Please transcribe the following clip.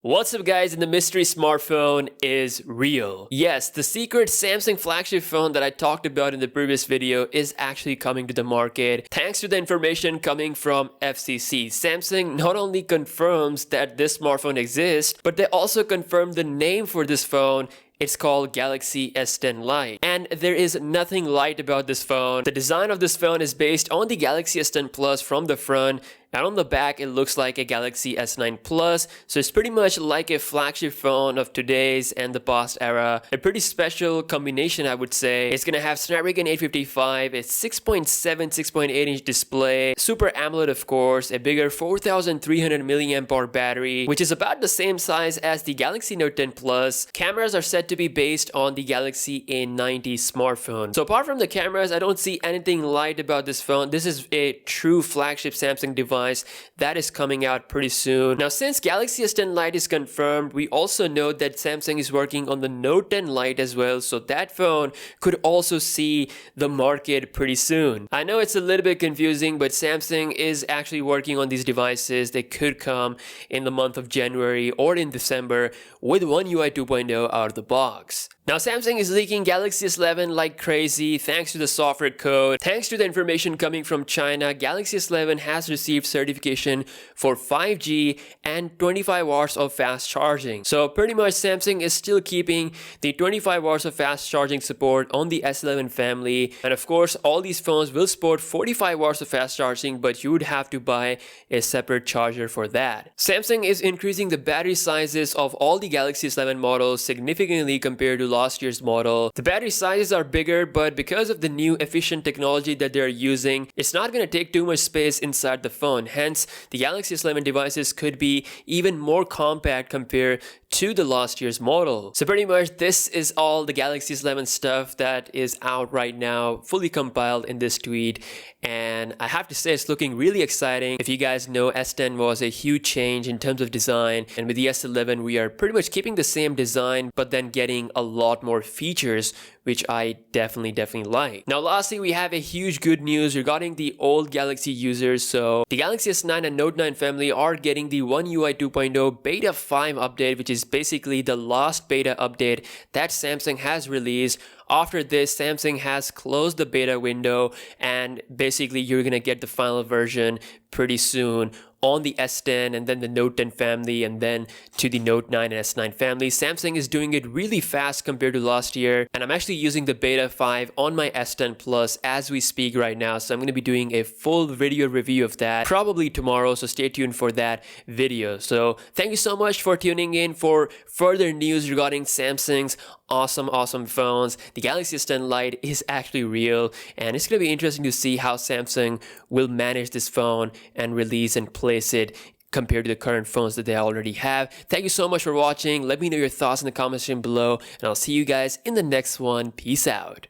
What's up guys, and the mystery smartphone is real. Yes, the secret Samsung flagship phone that I talked about in the previous video is actually coming to the market. Thanks to the information coming from FCC, Samsung not only confirms that this smartphone exists, but they also confirm the name for this phone. It's called Galaxy S10 Lite. And there is nothing light about this phone. The design of this phone is based on the Galaxy S10 Plus from the front, and on the back it looks like a Galaxy S9 Plus. So it's pretty much like a flagship phone of today's and the past era. A pretty special combination, I would say. It's gonna have Snapdragon 855, a 6.7, 6.8 inch display, Super AMOLED of course, a bigger 4300 mAh battery, which is about the same size as the Galaxy Note 10 Plus. Cameras are set to be based on the Galaxy A90 smartphone. So apart from the cameras, I don't see anything light about this phone. This is a true flagship Samsung device that is coming out pretty soon. Now, since Galaxy S10 Lite is confirmed, we also know that Samsung is working on the Note 10 Lite as well, so that phone could also see the market pretty soon. I know it's a little bit confusing, but Samsung is actually working on these devices. They could come in the month of January or in December with One UI 2.0 out of the box. Now, Samsung is leaking Galaxy S11 like crazy thanks to the software code. Thanks to the information coming from China, Galaxy S11 has received certification for 5G and 25 watts of fast charging. So pretty much Samsung is still keeping the 25 watts of fast charging support on the S11 family. And of course, all these phones will support 45 watts of fast charging, but you would have to buy a separate charger for that. Samsung is increasing the battery sizes of all the Galaxy S11 models significantly compared to last year's model. The battery sizes are bigger, but because of the new efficient technology that they're using, it's not going to take too much space inside the phone. Hence, the Galaxy S11 devices could be even more compact compared to the last year's model. So pretty much this is all the Galaxy S11 stuff that is out right now, fully compiled in this tweet. And I have to say it's looking really exciting. If you guys know, S10 was a huge change in terms of design, and with the S11 we are pretty much keeping the same design but then getting a lot more features, which I definitely like. Now lastly, we have a huge good news regarding the old Galaxy users. So the Galaxy S9 and Note 9 family are getting the One UI 2.0 Beta 5 update, which is basically the last beta update that Samsung has released. After this, Samsung has closed the beta window, and basically you're gonna get the final version pretty soon on the S10 and then the Note 10 family, and then to the Note 9 and S9 family. Samsung is doing it really fast compared to last year, and I'm actually using the Beta 5 on my S10 Plus as we speak right now, so I'm going to be doing a full video review of that probably tomorrow, so stay tuned for that video. So thank you so much for tuning in for further news regarding Samsung's awesome phones. The Galaxy S10 Lite is actually real, and it's going to be interesting to see how Samsung will manage this phone and release and place it compared to the current phones that they already have. Thank you so much for watching. Let me know your thoughts in the comment section below, and I'll see you guys in the next one. Peace out.